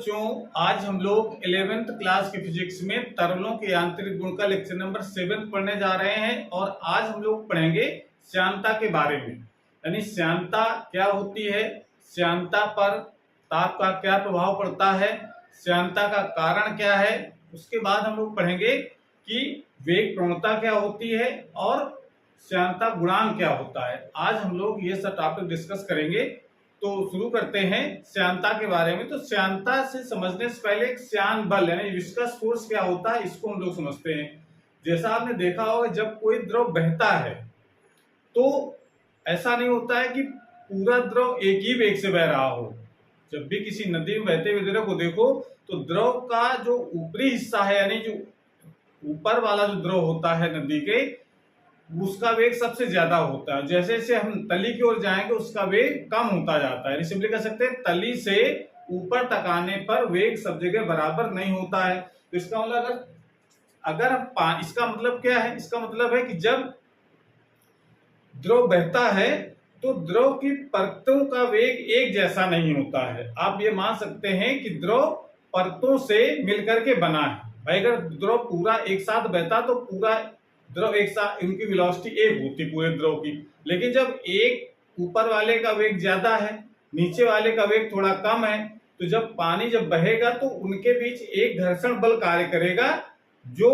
बच्चों, आज हम लोग 11th क्लास की फिजिक्स में तरलों के यांत्रिक गुण का लेक्चर नंबर 7 पढ़ने जा रहे हैं। और आज हम लोग पढ़ेंगे श्यानता के बारे में, यानी श्यानता क्या होती है, श्यानता पर ताप का क्या प्रभाव पड़ता है, श्यानता का कारण क्या है। उसके बाद हम लोग पढ़ेंगे कि वेग प्रवणता क्या होती है और श्यानता गुणांक क्या होता है। आज हम लोग ये सब टॉपिक डिस्कस करेंगे। तो शुरू करते हैं श्यानता के बारे में। तो श्यानता से समझने से पहले एक श्यान बल यानी विस्कस फोर्स क्या होता है इसको हम लोग समझते हैं। जैसा आपने देखा होगा, जब कोई द्रव बहता है तो ऐसा नहीं होता है कि पूरा द्रव एक ही वेग से बह रहा हो। जब भी किसी नदी में बहते हुए द्रव को देखो तो द्रव का जो ऊपरी हिस्सा है, यानी जो ऊपर वाला जो द्रव होता है नदी के, उसका वेग सबसे ज्यादा होता है। जैसे जैसे हम तली की ओर जाएंगे उसका वेग कम होता जाता है। सिंपली कह सकते हैं तली से ऊपर तक आने पर वेग सब जगह बराबर नहीं होता है। तो इसका मतलब अगर इसका मतलब क्या है, इसका मतलब है कि जब द्रव बहता है तो द्रव की परतों का वेग एक जैसा नहीं होता है। आप ये मान सकते हैं कि द्रव परतों से मिलकर के बना है। भाई अगर द्रव पूरा एक साथ बहता तो पूरा द्रव एक साथ, इनकी वेलोसिटी एक होती पूरे द्रव की। लेकिन जब एक ऊपर वाले का वेग ज्यादा है, नीचे वाले का वेग थोड़ा कम है, तो जब पानी जब बहेगा तो उनके बीच एक घर्षण बल कार्य करेगा जो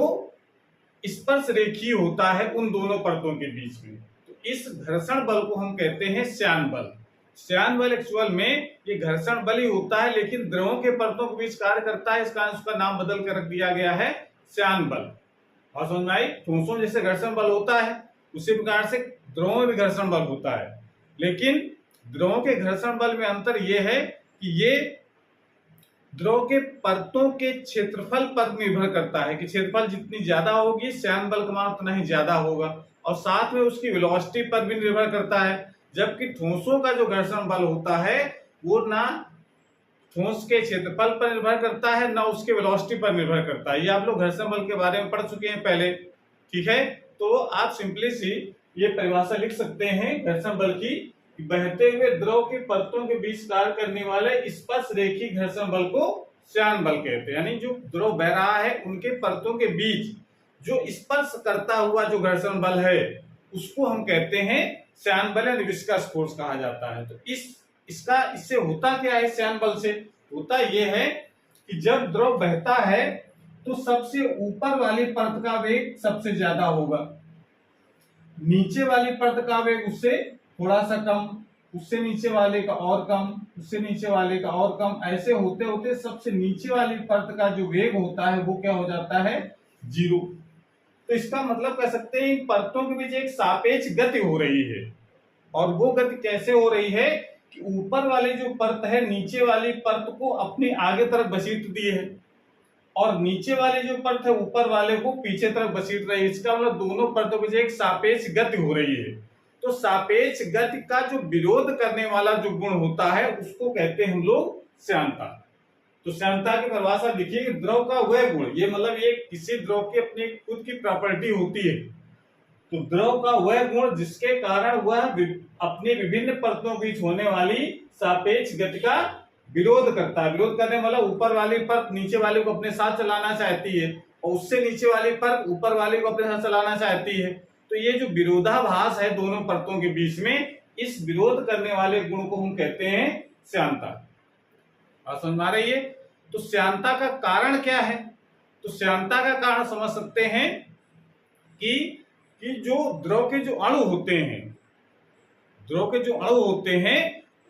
स्पर्श रेखीय होता है उन दोनों परतों के बीच में। तो इस घर्षण बल को हम कहते हैं श्यान बल। श्यान बल एक्चुअल में ये घर्षण बल ही होता है, लेकिन द्रवों के परतों के बीच कार्य करता है। इसका उसका नाम बदल कर रख दिया गया है श्यान बल। और समझ में आई, ठोसों में जैसे घर्षण बल होता है उसी प्रकार से द्रवों में भी घर्षण बल होता है। लेकिन द्रवों के घर्षण बल में अंतर यह है कि ये द्रव के परतों के क्षेत्रफल पर निर्भर करता है कि क्षेत्रफल जितनी ज्यादा होगी श्यान बल का मान उतना ही ज्यादा होगा, और साथ में उसकी वेलोसिटी पर भी निर्भर करता है। जबकि ठोसों का जो घर्षण बल होता है वो ना ठोस के क्षेत्रफल पर निर्भर करता है ना उसके वेलोसिटी पर निर्भर करता है। ये आप लोग घर्षण बल के बारे में पढ़ चुके हैं पहले, ठीक है। तो आप सिंपली सी ये परिभाषा लिख सकते हैं घर्षण बल की, बहते हुए द्रव के परतों के बीच कार्य करने वाले स्पर्श रेखीय घर्षण बल को श्यान बल कहते हैं। यानी जो द्रव बह रहा है उनके परतों के बीच जो स्पर्श करता हुआ जो घर्षण बल है उसको हम कहते हैं श्यान बल यानी विस्कस फोर्स कहा जाता है। तो इससे होता क्या है, श्यान बल से होता यह है कि जब द्रव बहता है तो सबसे ऊपर वाली परत का वेग सबसे ज्यादा होगा, नीचे वाली परत का वेग उससे थोड़ा सा कम, उससे नीचे वाले का और कम, उससे नीचे वाले का और कम, ऐसे होते होते सबसे नीचे वाली परत का जो वेग होता है वो क्या हो जाता है, 0। तो इसका मतलब कह सकते हैं इन परतों के बीच एक सापेक्ष गति हो रही है। और वो गति कैसे हो रही है कि ऊपर वाली जो परत है नीचे वाली परत को अपनी आगे तरफ घसीट दी है, और नीचे वाली जो परत है ऊपर वाले को पीछे तरफ घसीट रही है। इसका मतलब दोनों परतों के बीच एक सापेक्ष गति हो रही है। तो सापेक्ष गति का जो विरोध करने वाला जो गुण होता है उसको कहते हैं हम लोग श्यानता। तो श्यानता की परिभाषा देखिए, द्रव का वह गुण, ये मतलब ये किसी द्रव की अपनी खुद की प्रॉपर्टी होती है। तो द्रव का वह गुण जिसके कारण वह अपनी विभिन्न परतों के बीच होने वाली सापेक्ष गति का विरोध करता है। विरोध करने वाला ऊपर वाली परत नीचे वाले को अपने साथ चलाना चाहती है और उससे नीचे वाली परत ऊपर वाले को अपने साथ चलाना चाहती है। तो ये जो विरोधाभास है दोनों परतों के बीच में, इस विरोध करने वाले गुण को हम कहते हैं श्यानता। समझ में आ रही है। तो श्यानता का कारण क्या है, तो श्यानता का कारण समझ सकते हैं कि जो द्रव के जो अणु होते हैं, द्रव के जो अणु होते हैं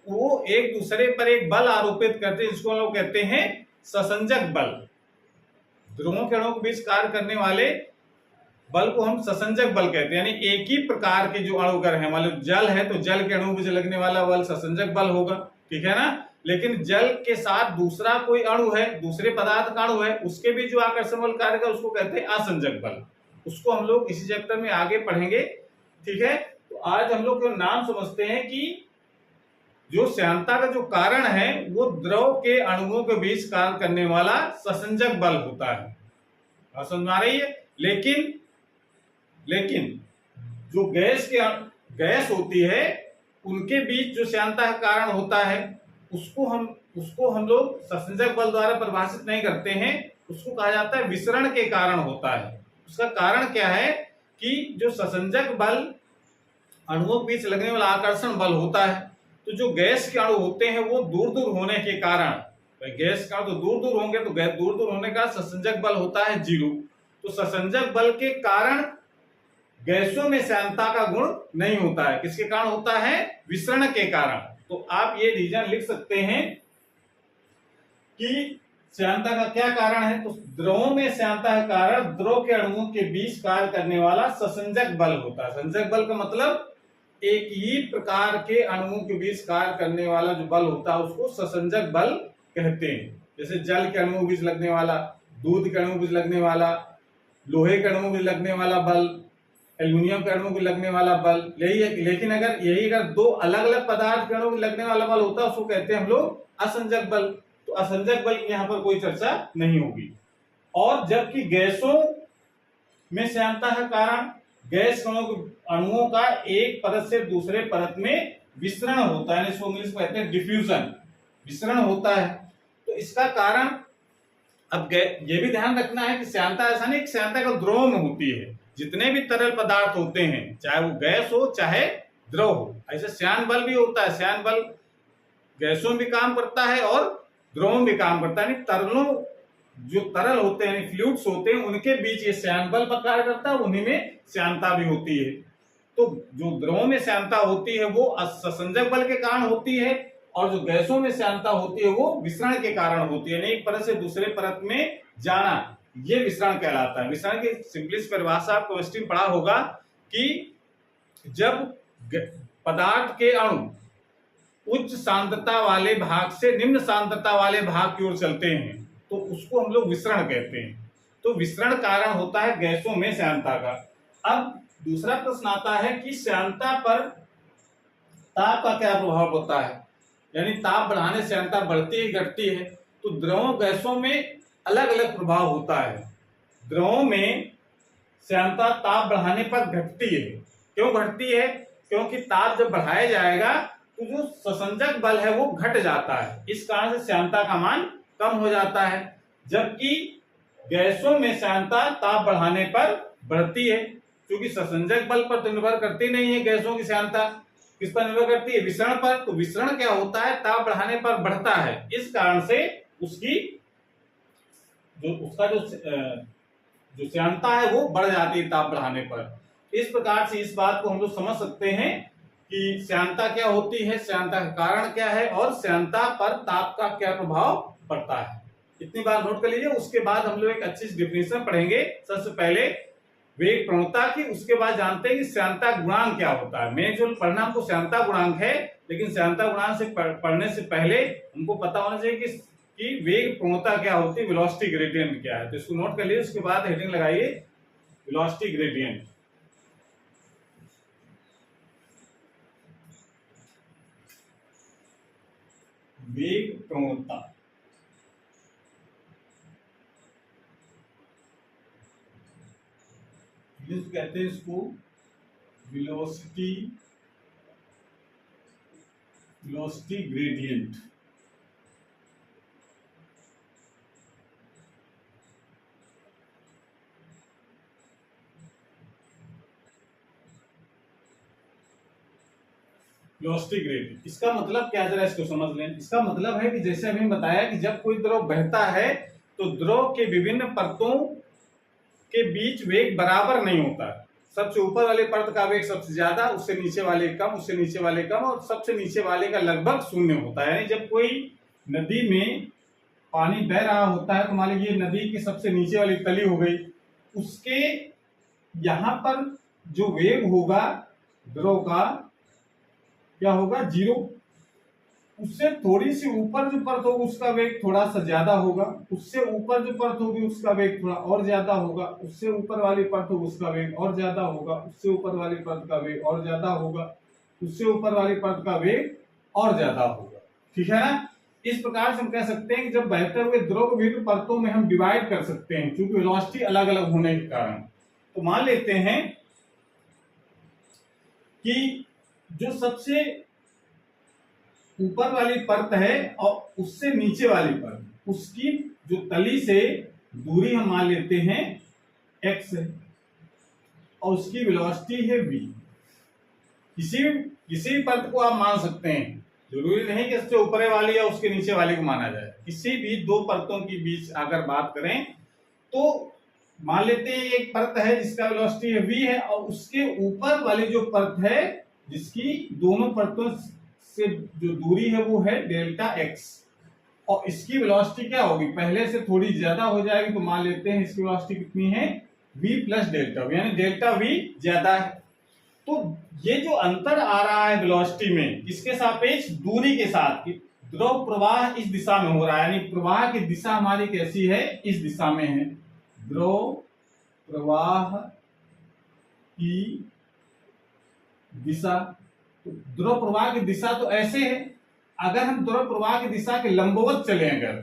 वो एक दूसरे पर एक बल आरोपित करते हैं, जिसको हम लोग कहते हैं ससंजक बल। द्रवों के अणुओं के बीच कार्य करने वाले बल को हम ससंजक बल कहते हैं। यानी एक ही प्रकार के जो अणु अगर है, मान लो जल है तो जल के अणु में लगने वाला बल ससंजक बल होगा, ठीक है ना। लेकिन जल के साथ दूसरा कोई अणु है, दूसरे पदार्थ का अणु है, उसके भी जो आकर्षण बल कार्य कर उसको कहते हैं असंजक बल। उसको हम लोग इसी चैप्टर में आगे पढ़ेंगे, ठीक है। तो आज हम लोग नाम समझते हैं कि जो श्यानता का जो कारण है वो द्रव के अणुओं के बीच कार्य करने वाला ससंजक बल होता है। समझ में आ रही है। लेकिन जो गैस होती है उनके बीच जो श्यानता का कारण होता है उसको हम उसको हम लोग ससंजक बल द्वारा परिभाषित नहीं करते हैं, उसको कहा जाता है विसरण के कारण होता है। उसका कारण क्या है कि जो ससंजक बल अणुओं के बीच लगने वाला आकर्षण बल होता है, तो जो गैस के अणु होते हैं वो दूर दूर होने के कारण, गैस का तो दूर दूर होंगे तो दूर दूर होने का ससंजक बल होता है 0। तो ससंजक बल के कारण गैसों में श्यानता का गुण नहीं होता है। किसके कारण होता है? विसरण के कारण। तो आप ये रीजन लिख सकते हैं कि श्यानता का क्या कारण है। तो द्रवों में श्यानता का कारण द्रव के अणुओं के बीच कार्य करने वाला ससंजक बल होता है। संजक बल का मतलब एक ही प्रकार के अणुओं के बीच कार्य करने वाला जो बल होता है उसको ससंजक बल कहते हैं। जैसे जल के अणुओं के बीच लगने वाला, दूध के अणुओं के बीच लगने वाला, लोहे के अणुओं के बीच लगने वाला बल, एल्यूमिनियम के अणुओं के लगने वाला बल, यही है। लेकिन अगर दो अलग अलग पदार्थ के अणुओं के लगने वाला बल होता है उसको कहते हैं हम लोग असंजक बल। तो असंजक बल की यहाँ पर कोई चर्चा नहीं होगी। और जबकि गैसों में श्यानता का कारण गैस अणुओं का एक परत से दूसरे परत में विसरण होता है, इसको इंग्लिश में कहते हैं डिफ्यूजन, विसरण होता है। तो इसका कारण अब ये भी ध्यान रखना है कि श्यानता ऐसा नहीं कि श्यानता केवल द्रव में होती है। जितने भी तरल पदार्थ होते हैं, चाहे वो गैस हो चाहे द्रव हो, ऐसे श्यान बल भी होता है। श्यान बल गैसों में भी काम करता है और द्रव में भी काम करता है। तरलों जो तरल होते हैं, फ्लूइड्स होते हैं, उनके बीच ये श्यान बल पर कार्य करता है, उन्हीं में श्यानता भी होती है। तो जो द्रवों में श्यानता होती है वो ससंजक बल के कारण होती है, और जो गैसों में श्यानता होती है वो विसरण के कारण होती है। एक परत से दूसरे परत में जाना, ये विसरण कहलाता है। विसरण की सिंपलेस्ट परिभाषा आपको स्ट्रीम पढ़ा होगा कि जब पदार्थ के अणु उच्च सांद्रता वाले भाग से निम्न सांद्रता वाले भाग की ओर चलते हैं तो उसको हम लोग विसरण कहते हैं। तो विसरण कारण होता है गैसों में श्यानता का। अब दूसरा प्रश्न आता है कि श्यानता पर ताप का क्या प्रभाव होता है, यानी ताप बढ़ाने से श्यानता बढ़ती है घटती है। तो द्रवों गैसों में अलग अलग प्रभाव होता है। द्रवों में श्यानता ताप बढ़ाने पर घटती है। क्यों घटती है? क्योंकि ताप जब बढ़ाया जाएगा तो जो ससंजक बल है वो घट जाता है, इस कारण से श्यानता का मान कम हो जाता है। जबकि गैसों में श्यानता ताप बढ़ाने पर बढ़ती है, क्योंकि ससंजक बल पर तो निर्भर करती नहीं है। गैसों की श्यानता किस पर निर्भर करती है? विसरण पर। तो विसरण क्या होता है? ताप बढ़ाने पर बढ़ता है, इस कारण से उसकी जो श्यानता है वो बढ़ जाती है ताप बढ़ाने पर। इस प्रकार से इस बात को हम लोग समझ सकते हैं कि श्यानता क्या होती है, श्यानता का कारण क्या है, और श्यानता पर ताप का क्या प्रभाव पड़ता है। इतनी बात नोट कर लीजिए। उसके बाद हम लोग एक अच्छी डेफिनेशन पढ़ेंगे। सबसे पहले वेग प्रवणता की, उसके बाद जानते हैं कि श्यानता गुणांक क्या होता है। मेन जो पढ़ना हमको श्यानता गुणांक है, लेकिन श्यानता गुणांक से पढ़ने से पहले हमको पता होना चाहिए कि वेग प्रवणता क्या होती है, वेलोसिटी ग्रेडियंट क्या है। तो इसको नोट कर लीजिए। उसके बाद हेडिंग लगाइए वेलोसिटी ग्रेडियंट। वेग प्रवणता कहते हैं इसको वेलोसिटी ग्रेडियंट। वेलोसिटी ग्रेडियंट इसका मतलब क्या, जरा इसको समझ लें। इसका मतलब है कि जैसे अभी बताया कि जब कोई द्रव बहता है तो द्रव के विभिन्न परतों के बीच वेग बराबर नहीं होता। सबसे ऊपर वाले परत का वेग सबसे ज्यादा, उससे नीचे वाले कम, उससे नीचे वाले कम, और सबसे नीचे वाले का लगभग शून्य होता है। यानी जब कोई नदी में पानी बह रहा होता है तो मान लीजिए नदी की सबसे नीचे वाली तली हो गई, उसके यहाँ पर जो वेग होगा द्रव का क्या होगा? 0। उससे थोड़ी सी ऊपर जो परत होगी उसका वेग थोड़ा सा ज्यादा होगा, उससे ऊपर जो परत होगी उसका वेग थोड़ा और ज्यादा होगा, उससे ऊपर वाली परत होगी उसका वेग और ज्यादा होगा, उससे ऊपर वाली परत का वेग और ज्यादा होगा, उससे ऊपर वाली परत का वेग और ज्यादा होगा। ठीक है ना? इस प्रकार से हम कह सकते हैं कि जब बहते हुए द्रव को विभिन्न परतों में हम डिवाइड कर सकते हैं, क्योंकि वेलोसिटी अलग अलग होने के कारण। तो मान लेते हैं कि जो सबसे ऊपर वाली परत है और उससे नीचे वाली परत, उसकी जो तली से दूरी हम मान लेते हैं x है और उसकी वेलोसिटी है v। किसी किसी परत को आप मान सकते हैं, जरूरी नहीं कि इससे ऊपर वाली या उसके नीचे वाली को माना जाए। किसी भी दो परतों के बीच अगर बात करें तो मान लेते हैं एक परत है जिसका वेलोसिटी v है और उसके ऊपर वाली जो परत है जिसकी दोनों परतों से जो दूरी है वो है डेल्टा x, और इसकी वेलोसिटी क्या होगी, पहले से थोड़ी ज्यादा हो जाएगी। तो मान लेते हैं इसकी वेलोसिटी कितनी है, v प्लस डेल्टा v, यानी डेल्टा v ज्यादा है। तो ये जो अंतर आ रहा है वेलोसिटी में किसके सापेक्ष, दूरी के साथ, कि द्रव प्रवाह इस दिशा में हो रहा है, यानी प्रवाह की दिशा हमारी कैसी है, इस दिशा में है। द्रव प्रवाह की दिशा, तो द्रव प्रवाह की दिशा तो ऐसे है, अगर हम द्रव प्रवाह की दिशा के लंबवत चले अगर,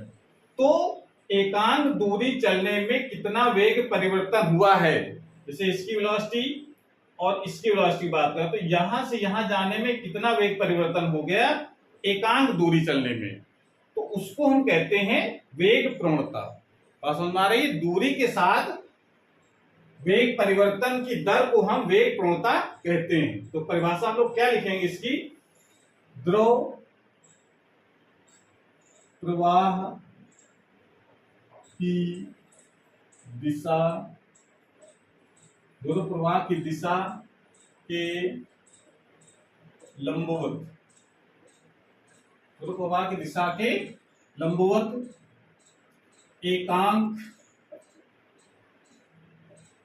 तो एकांक दूरी चलने में कितना वेग परिवर्तन हुआ है, जैसे इसकी वेलोसिटी और इसकी वेलोसिटी बात करें तो यहां से यहां जाने में कितना वेग परिवर्तन हो गया एकांक दूरी चलने में, तो उसको हम कहते हैं वेग प्रवणता। बात समझ में आ रही है, दूरी के साथ वेग परिवर्तन की दर को हम वेग प्रवणता कहते हैं। तो परिभाषा हम लोग क्या लिखेंगे इसकी, द्रव प्रवाह की दिशा, द्रव प्रवाह की दिशा के लंबवत, द्रव प्रवाह की दिशा के लंबवत एकांक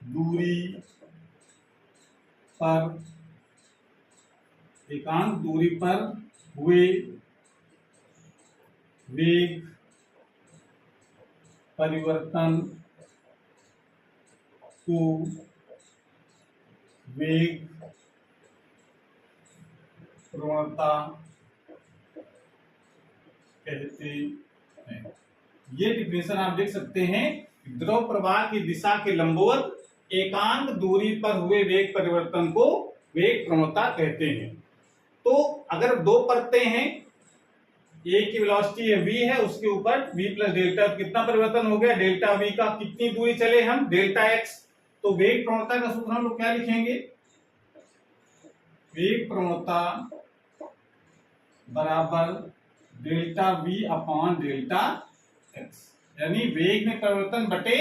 दूरी पर, एकांक दूरी पर हुए वेग परिवर्तन को वेग प्रवणता कहते हैं। ये डिफिनेशन आप देख सकते हैं, द्रव प्रवाह की दिशा के लंबवत एकांक दूरी पर हुए वेग परिवर्तन को वेग प्रवणता कहते हैं। तो अगर दो परतें हैं, एक की वेलोसिटी है v है, उसके ऊपर v प्लस डेल्टा, कितना परिवर्तन हो गया, डेल्टा v का, कितनी दूरी चले हम, डेल्टा x। तो वेग प्रवणता का सूत्र हम लोग क्या लिखेंगे, वेग प्रवणता बराबर delta v upon delta x, यानी वेग में परिवर्तन बटे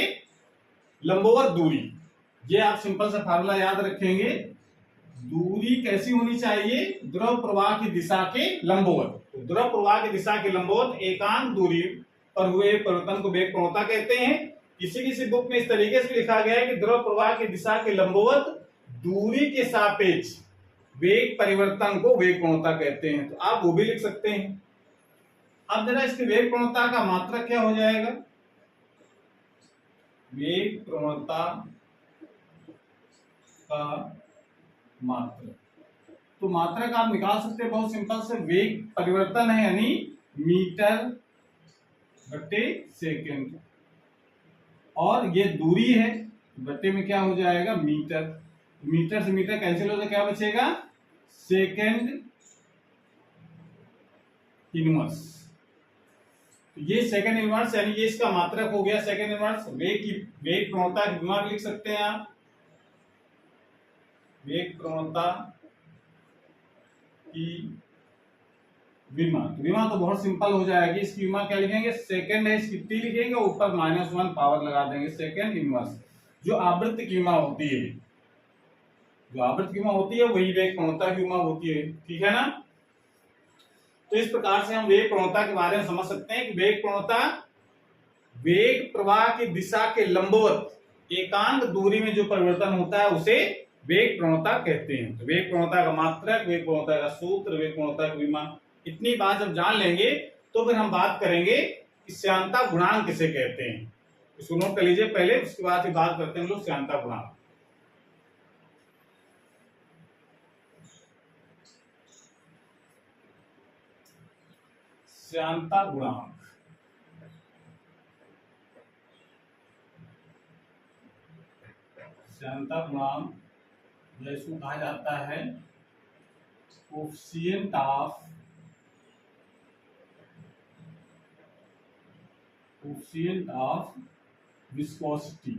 लंबवत दूरी। ये आप सिंपल सा फार्मूला याद रखेंगे, दूरी कैसी होनी चाहिए, द्रव प्रवाह की दिशा के लंबवत। तो द्रव प्रवाह की दिशा के लंबवत एकांक दूरी पर हुए परिवर्तन को वेग प्रवणता कहते हैं। किसी किसी बुक में इस तरीके से लिखा गया है कि द्रव प्रवाह की दिशा के लंबवत दूरी के सापेक्ष वेग परिवर्तन को वेग प्रवणता कहते हैं, तो आप वो भी लिख सकते हैं। अब जरा इसकी वेग प्रवणता का मात्रक क्या हो जाएगा, वेग प्रवणता का मात्रक, तो मात्रक आप निकाल सकते हैं बहुत सिंपल से, वेग परिवर्तन है यानी मीटर बटे सेकंड, और ये दूरी है बटे में क्या हो जाएगा मीटर, मीटर से मीटर कैंसिल हो जाए, क्या बचेगा सेकंड इनवर्स। तो ये सेकंड इनवर्स यानी ये इसका मात्रक हो गया सेकंड इनवर्स। वेग की वेग प्रवणता की विमा लिख सकते हैं आप, वेग प्रवणता की विमा, तो विमा तो बहुत सिंपल हो जाएगी, इसकी विमा क्या लिखेंगे, सेकंड है इसकी टी लिखेंगे, ऊपर -1 पावर लगा देंगे, सेकंड इनवर्स। जो आवृत्ति की विमा होती है, जो आवृत्ति की विमा होती है वही वेग प्रवणता की विमा होती है, ठीक है ना। तो इस प्रकार से हम वेग प्रवणता के बारे में समझ सकते हैं कि वेग प्रवणता वेग प्रवाह की दिशा के लंबवत एकांक दूरी में जो परिवर्तन होता है उसे वेग प्रवणता कहते हैं। तो वेग प्रवणता का मात्रक, वेग प्रवणता का सूत्र, वेग प्रवणता की विमा, इतनी बात जब जान लेंगे तो फिर हम बात करेंगे कि श्यानता गुणांक किसे कहते हैं। इसको नोट कर लीजिए पहले, उसके बाद फिर बात करते हैं हम लोग श्यानता गुणांक। श्यानता गुणांक, श्यानता गुणांक जैसे कहा जाता है coefficient of coefficient of viscosity,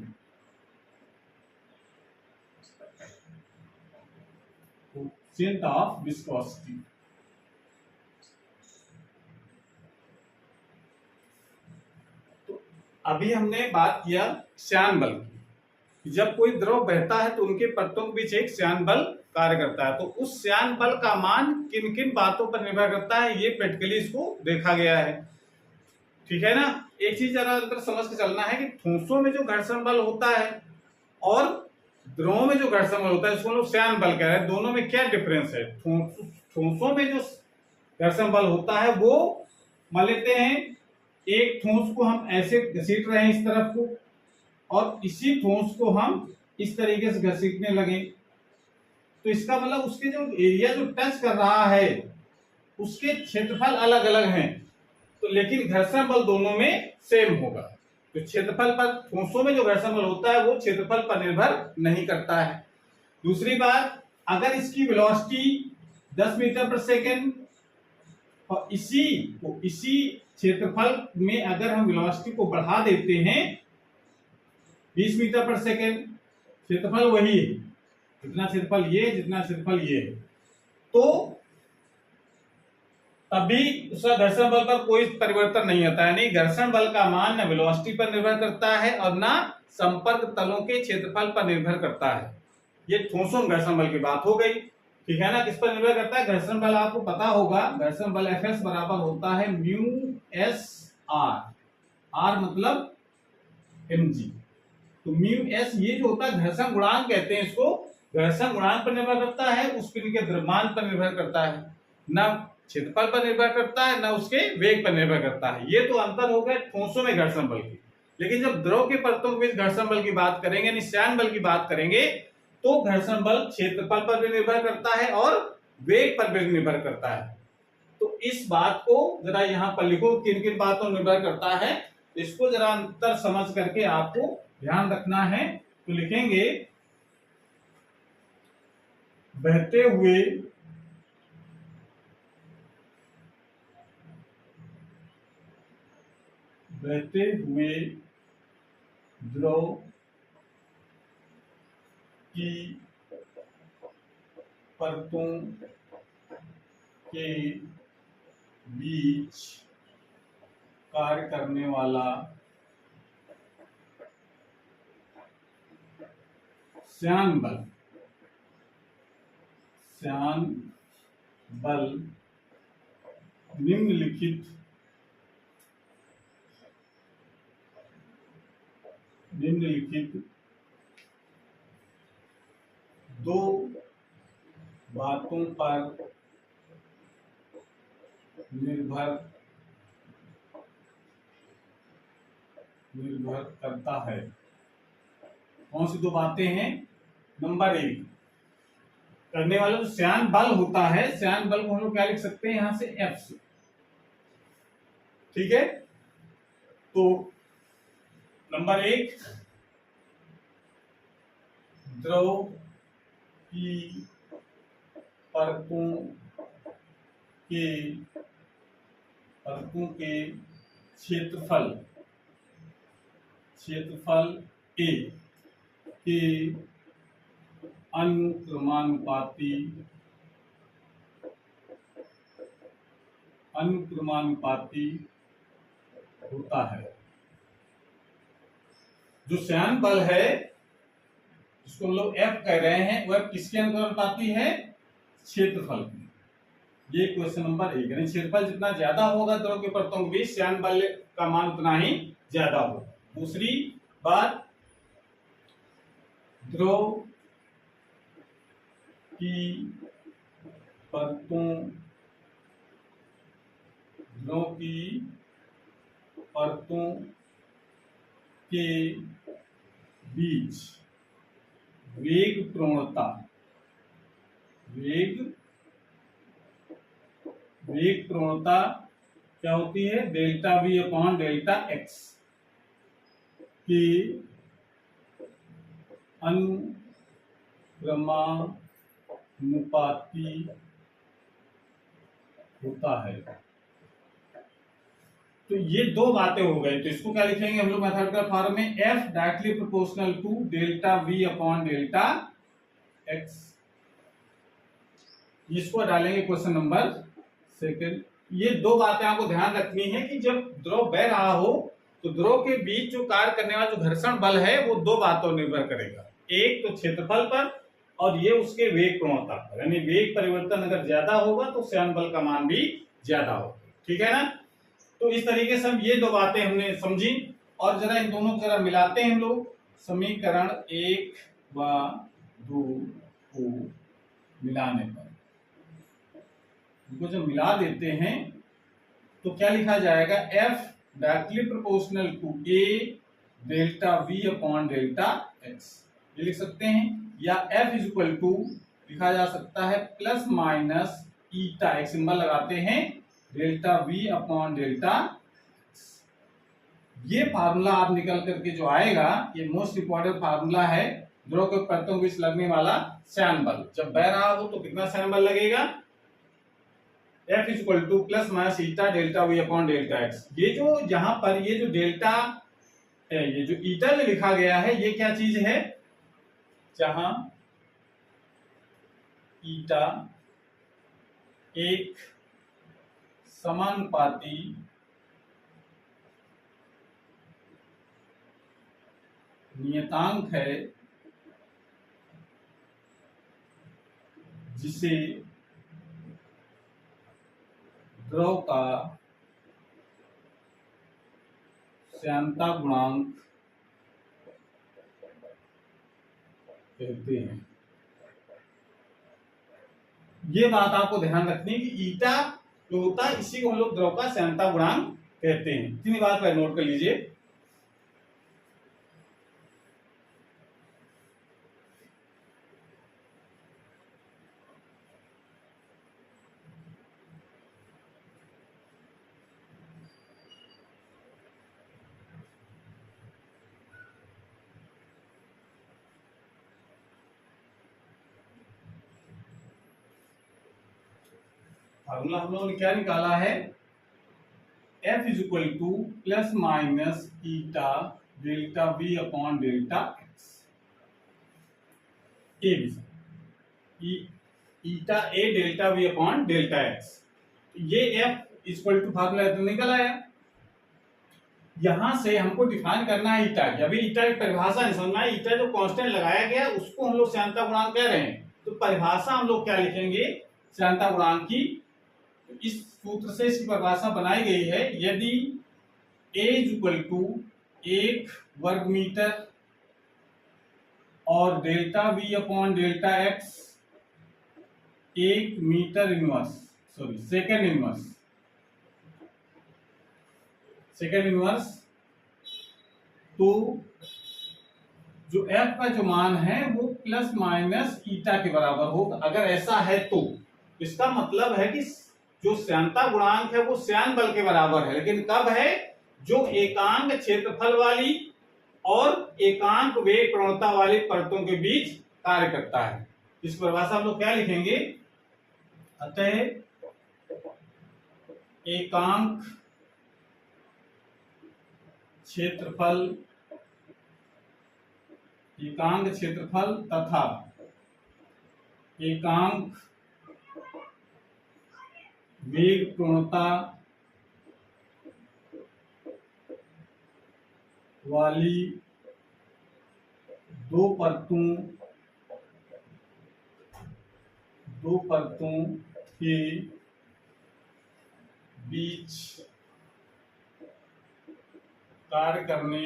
coefficient of viscosity. तो अभी हमने बात किया श्यान बल की। जब कोई द्रव बहता है तो उनके परतों के बीच एक श्यान बल कार्य करता है। तो उस श्यान बल का मान किन किन बातों पर निर्भर करता है, ये प्रैक्टिकली इसको देखा गया है। ठीक है ना। एक चीज जरा अंतर समझ के चलना है कि ठोसों में जो घर्षण बल होता है और द्रवों में जो घर्षण बल होता है, इसको हम लोग श्यान बल कह रहे हैं। दोनों में क्या डिफरेंस है? ठोसों में जो घर्षण बल होता है वो मान लेते हैं एक ठोस को हम ऐसे घसीट रहे हैं इस तरफ को, और इसी ठोस को हम इस तरीके से घसीटने लगे, तो इसका मतलब उसके जो एरिया जो टच कर रहा है उसके क्षेत्रफल अलग अलग हैं, तो लेकिन घर्षण बल दोनों में सेम होगा। तो क्षेत्रफल पर ठोसों में जो घर्षण बल होता है वो क्षेत्रफल पर निर्भर नहीं करता है। दूसरी बात, अगर इसकी वेलोसिटी 10 मीटर पर सेकेंड और इसी क्षेत्रफल में अगर हम वेलोसिटी को बढ़ा देते हैं 20 मीटर पर सेकेंड, क्षेत्रफल वही है, जितना क्षेत्रफल ये जितना क्षेत्रफल ये है, तो तभी उसका घर्षण बल पर कोई परिवर्तन नहीं होता है। नहीं, घर्षण बल का मान न वेलोसिटी पर निर्भर करता है और ना संपर्क तलों के क्षेत्रफल पर निर्भर करता है। ये ठोसों में घर्षण बल की बात हो गई। ठीक है ना। किस पर निर्भर करता है? घर्षण बल आपको पता होगा, घर्षण बल Fs बराबर होता है म्यू एस आर, आर मतलब mg। तो म्यू एस ये जो होता है घर्षण गुणांक कहते हैं इसको, घर्षण गुणांक पर निर्भर करता है, उस पिंड के द्रव्यमान पर निर्भर करता है, न क्षेत्रफल पर निर्भर करता है, न उसके वेग पर निर्भर करता है। ये तो अंतर हो गया ठोसों में घर्षण बल की। लेकिन जब द्रव के परतों के बीच घर्षण बल की बात करेंगे, यानी श्यान बल की बात करेंगे, तो घर्षण बल क्षेत्रफल पर भी निर्भर करता है और वेग पर भी निर्भर करता है। तो इस बात को जरा यहां पर लिखो, किन किन बातों निर्भर करता है, इसको जरा अंतर समझ करके आपको ध्यान रखना है। तो लिखेंगे बहते हुए द्रव की परतों के बीच कार्य करने वाला श्यान बल निम्नलिखित दो बातों पर निर्भर करता है। कौन सी दो बातें हैं? नंबर 1, करने वाला जो श्यान बल होता है, श्यान बल को हम लोग क्या लिख सकते हैं यहां से F से। ठीक है। तो नंबर 1, द्रव की परतों के क्षेत्रफल A के अनुक्रमानुपाती होता है। जो श्यान बल है जिसको हम लोग F कह रहे हैं, वह किसके अनुपाती है? क्षेत्रफल की। ये क्वेश्चन नंबर 1, यानी क्षेत्रफल जितना ज्यादा होगा द्रव के परतों के बीच, श्यान बल का मान उतना ही ज्यादा होगा। दूसरी बात, द्रव की परतों के बीच वेग प्रवणता क्या होती है? Delta V upon delta x की अनुक्रमानुपाती होता है। तो तो ये दो बातें हो गई, तो इसको क्या लिखेंगे हम लोग मैथमेटिकल फॉर्म में, F directly proportional to delta V upon delta X. इसको डालेंगे क्वेश्चन नंबर सेकंड। ये दो बातें आपको ध्यान रखनी है कि जब द्रव बह रहा हो तो द्रव के बीच जो कार्य करने वाला जो घर्षण बल है वो दो बातों पर निर्भर करेगा, एक तो क्षेत्रफल पर और ये उसके वेग प्रवणता पर। यानी वेग परिवर्तन अगर ज्यादा होगा तो श्यान बल का मान भी ज्यादा होगा, ठीक है ना। तो इस तरीके से हम ये दो बातें हमने समझी, और जरा इन दोनों को जरा मिलाते हैं हम लोग। समीकरण 1 व 2 को मिलाने पर, इनको जब मिला देते हैं तो क्या लिखा जाएगा, F directly proportional to A delta V upon delta X, ये लिख सकते हैं। या एफ इज इक्वल टू लिखा जा सकता है प्लस माइनस ईटा, एक सिंबल लगाते हैं, डेल्टा वी अपॉन डेल्टा। ये फार्मूला आप निकल करके जो आएगा, ये मोस्ट इंपॉर्टेंट फार्मूला है, द्रव के परतों के बीच लगने वाला श्यान बल। जब बह रहा हो तो कितना श्यान बल लगेगा, F is equal two plus minus eta delta V upon delta X. ये जो यहाँ पर ये जो डेल्टा है, ये जो ईटा जो लिखा गया है, ये क्या चीज है, जहां ईटा एक समानुपाती नियतांक है जिसे द्रव का श्यानता गुणांक कहते हैं। ये बात आपको ध्यान रखनी है कि ईटा जो होता है इसी को हम लोग द्रव का श्यानता गुणांक कहते हैं। इतनी बात पर नोट कर लीजिए। फार्मूला हम लोगों ने क्या निकाला है, F is equal two plus minus eta delta V upon delta x. Eta A delta V upon delta X, ये F इक्वल टू फार्मूला तो निकल आया। यहां से हमको डिफाइन करना है ईटा की। अभी ईटा की परिभाषा नहीं समझना है, ईटा जो कांस्टेंट लगाया गया उसको हम लोग श्यानता गुणांक कह रहे हैं। तो परिभाषा हम लोग क्या लिखेंगे श्यानता गुणांक की, इस सूत्र से इसकी परिभाषा बनाई गई है। यदि A इज इक्वल टू 1 वर्ग मीटर और delta V upon delta X 1 metre inverse, sorry second inverse, तो जो F का जो मान है वो प्लस माइनस ईटा के बराबर हो। अगर ऐसा है तो इसका मतलब है कि जो श्यानता गुणांक है वो श्यान बल के बराबर है, लेकिन कब है, जो एकांक क्षेत्रफल वाली और एकांक वेग प्रवणता वाली परतों के बीच कार्य करता है। इस परिभाषा हम लोग क्या लिखेंगे, अतः एकांक क्षेत्रफल तथा एकांक वेग प्रवणता वाली दो परतों के बीच कार्य करने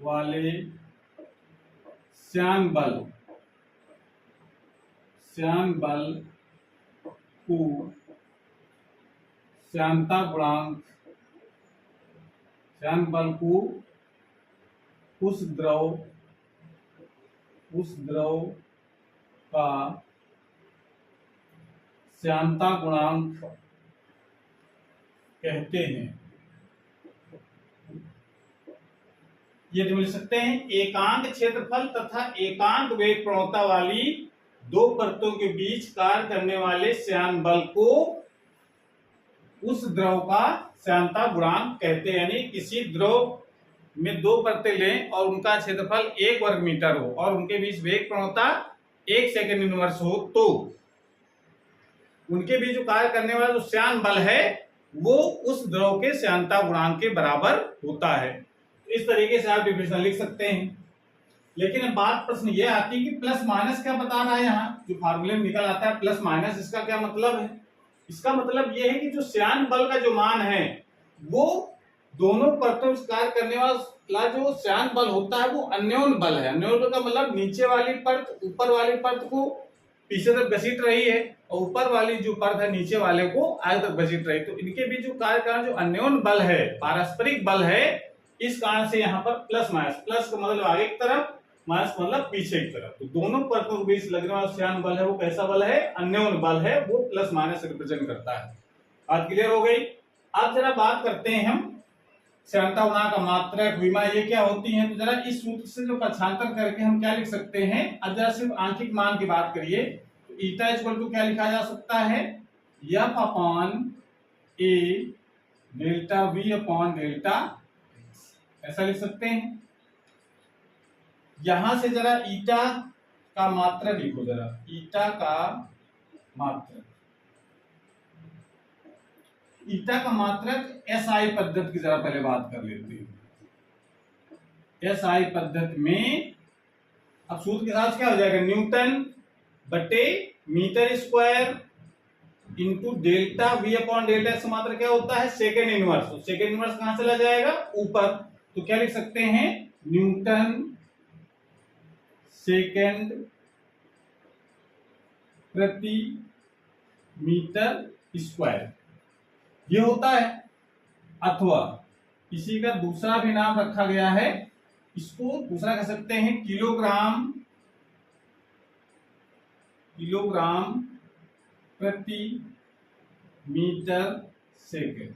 वाले श्यान बल को श्यानता गुणांक, श्यान बल को उस द्रव का श्यानता गुणांक कहते हैं। ये मिल सकते हैं एकांक क्षेत्रफल तथा एकांक वेग प्रवणता वाली दो परतों के बीच कार्य करने वाले श्यान बल को उस द्रव का श्यानता गुणांक कहते हैं। यानी किसी द्रव में दो परतें लें और उनका क्षेत्रफल 1 वर्ग मीटर हो और उनके बीच वेग प्रवणता 1 सेकेंड इनवर्स हो, तो उनके बीच जो कार्य करने वाला जो श्यान बल है वो उस द्रव के श्यानता गुणांक के बराबर होता है। इस तरीके से आप डिफिनेशन लिख सकते हैं। लेकिन अब बात प्रश्न ये आती है कि प्लस माइनस क्या बता रहा है, यहाँ जो फार्मूले में निकल आता है प्लस माइनस, इसका क्या मतलब है? इसका मतलब ये है कि जो श्यान बल का जो मान है वो दोनों परतों में कार्य करने वाला जो श्यान बल होता है वो अन्योन बल है। अन्योन बल का मतलब नीचे वाली परत ऊपर वाली परत को पीछे तक घसीट रही है और ऊपर वाली जो परत है नीचे वाले को आगे तक घसीट रही है। तो इनके बीच जो कार्य कारण जो अन्योन बल है, पारस्परिक बल है, इस कारण से यहाँ पर प्लस माइनस, प्लस का मतलब आगे की तरफ, माइनस मतलब पीछे की तरफ। तो दोनों परतों के बीच लगने वाला श्यान बल है वो कैसा बल है? अन्योन बल है, वो प्लस माइनस रिप्रेजेंट करता है। बात क्लियर हो गई। अब जरा बात करते हैं हम श्यानता गुणांक का मात्रक, विमा, ये क्या होती है। तो जरा इस सूत्र से जो पक्षांतर करके हम क्या लिख सकते हैं। अब जरा सिर्फ आंशिक मान की बात करिए तो ईटा इक्वल टू क्या लिखा जा सकता है? एफ अपॉन ए डेल्टा वी अपॉन डेल्टा, ऐसा लिख सकते हैं। यहां से जरा ईटा का मात्रक लिखो, जरा ईटा का मात्रक, ईटा का मात्रक एसआई पद्धति की जरा पहले बात कर लेते हैं। एसआई पद्धति में अब सूत्र के साथ क्या हो जाएगा? न्यूटन बटे metre square into delta V upon delta X मात्र क्या होता है? Second inverse. तो सेकेंड इनवर्स कहां चला जाएगा? ऊपर। तो क्या लिख सकते हैं? न्यूटन सेकेंड प्रति मीटर स्क्वायर ये होता है। अथवा इसी का दूसरा भी नाम रखा गया है, इसको दूसरा कह सकते हैं किलोग्राम प्रति मीटर सेकेंड।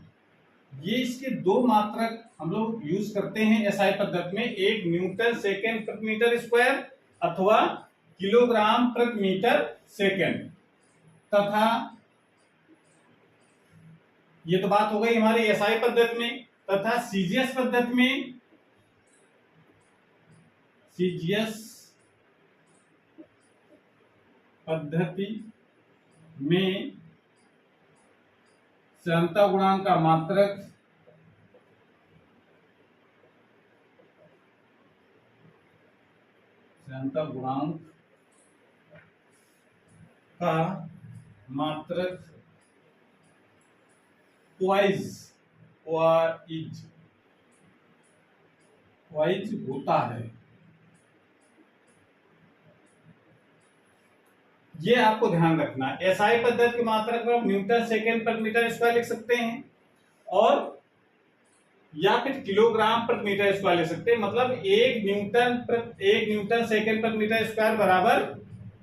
ये इसके दो मात्रक हम लोग यूज करते हैं एसआई पद्धति में, एक न्यूटन सेकेंड प्रति मीटर स्क्वायर अथवा किलोग्राम प्रति मीटर सेकेंड। तथा ये तो बात हो गई हमारी एसआई पद्धति में। तथा सीजीएस पद्धति में, सीजीएस पद्धति में श्यानता गुणांक का मात्रक श्यानता गुणांक का मात्रक ट्वाइस होता है। ये आपको ध्यान रखना है। एसआई पद्धति के मात्रक में आप न्यूटन सेकेंड पर मीटर स्क्वायर लिख सकते हैं और या फिर किलोग्राम प्रति मीटर स्क्वायर लिख सकते हैं। मतलब एक न्यूटन सेकेंड पर मीटर स्क्वायर बराबर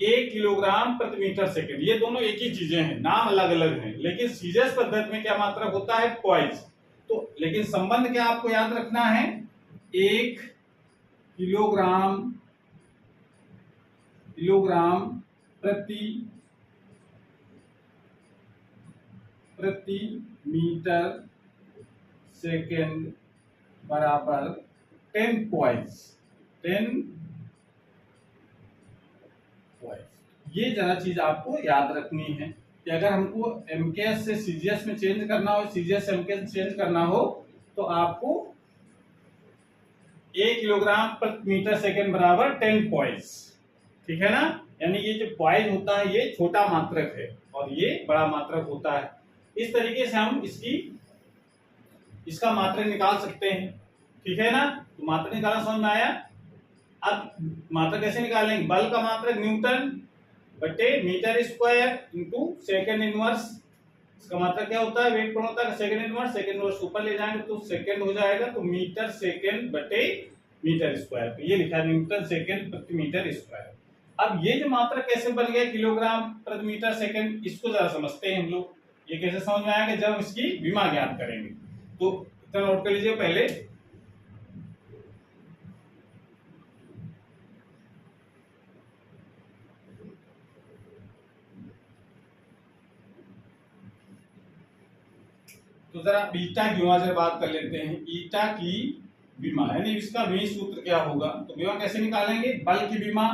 1 किलोग्राम प्रति मीटर सेकेंड। ये दोनों एक ही चीजें हैं, नाम अलग अलग हैं, लेकिन सीजीएस पद्धति में क्या मात्रक होता है? ट्वाइस। तो लेकिन संबंध क्या आपको याद रखना है? 1 किलोग्राम प्रति मीटर सेकेंड बराबर 10 ट्वाइस। ये जरा चीज आपको याद रखनी है कि अगर हमको एमकेएस से सीजीएस में चेंज करना हो, सीजीएस से एमकेएस में चेंज करना हो, तो आपको 1 किलोग्राम प्रति मीटर सेकेंड बराबर 10 पॉइंट्स। ठीक है ना? यानी ये जो पॉइंट होता है ये छोटा मात्रक है और ये बड़ा मात्रक होता है। इस तरीके से हम इसका मात्रक निकाल सकते हैं। ठीक है ना? तो मात्रक निकालना समझ में आया। अब मात्रक कैसे निकालेंगे? बल का मात्रक न्यूटन बटे metre square into second inverse. इसका मात्रक क्या होता है? वेग प्रवणता का सेकेंड इनवर्स ऊपर ले जाएंगे तो सेकेंड हो जाएगा, तो मीटर सेकेंड बटे मीटर स्क्वायर। तो ये लिखा है न्यूटन सेकेंड प्रति मीटर स्क्वायर। अब ये जो मात्रक कैसे बन गया किलोग्राम प्रति मीटर सेकेंड, इसको जरा समझते हैं हम लोग। ये कैसे समझ में आएगा? जब इसकी विमा ज्ञात करेंगे। तो इतना नोट कर लीजिए पहले। तो जरा बीटा की विमा से बात कर लेते हैं। ईटा की विमा यानी इसका वी सूत्र क्या होगा, तो विमा कैसे निकालेंगे, बल की विमा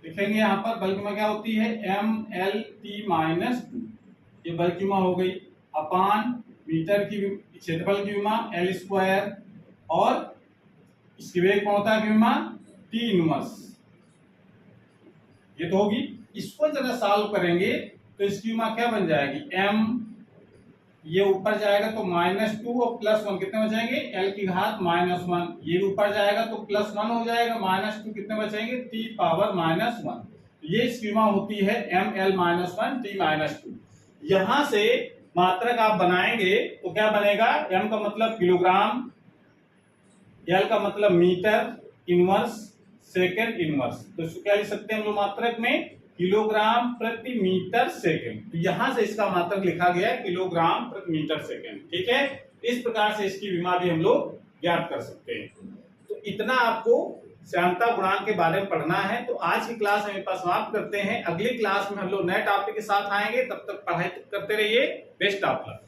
लिखेंगे यहाँ पर। बल की विमा क्या होती है, MLT-2, ये बल की विमा हो गई, अपान मीटर की क्षेत्रफल की विमा L², और इसकी वेग क्षमता की विमा T इनवर्स, ये तो होगी। इसको जरा सॉल्व करेंगे तो इसकी विमा क्या बन जाएगी, m, ये ऊपर जाएगा तो -2 और +1 कितने बचेंगे, L की घात -1, ये ऊपर जाएगा तो +1 हो जाएगा, -2 कितने बचेंगे, T पावर -1। ये इसकी विमा होती है ML-1 T-2। यहां से मात्रक आप बनाएंगे तो क्या बनेगा, m का मतलब किलोग्राम, L का मतलब मीटर इनवर्स सेकंड इनवर्स, तो इसको क्या लिख सकते हैं हम लोग मात्रक में, किलोग्राम प्रति मीटर सेकंड। तो यहां से इसका मात्रक लिखा गया है किलोग्राम प्रति मीटर सेकंड। ठीक है, इस प्रकार से इसकी विमा भी हम लोग ज्ञात कर सकते हैं। तो इतना आपको श्यानता गुणांक के बारे में पढ़ना है। तो आज की क्लास हम पास समाप्त करते हैं। अगली क्लास में हम लोग नए टॉपिक के साथ आएंगे, तब तक पढ़ाई करते रहिए। Best of luck.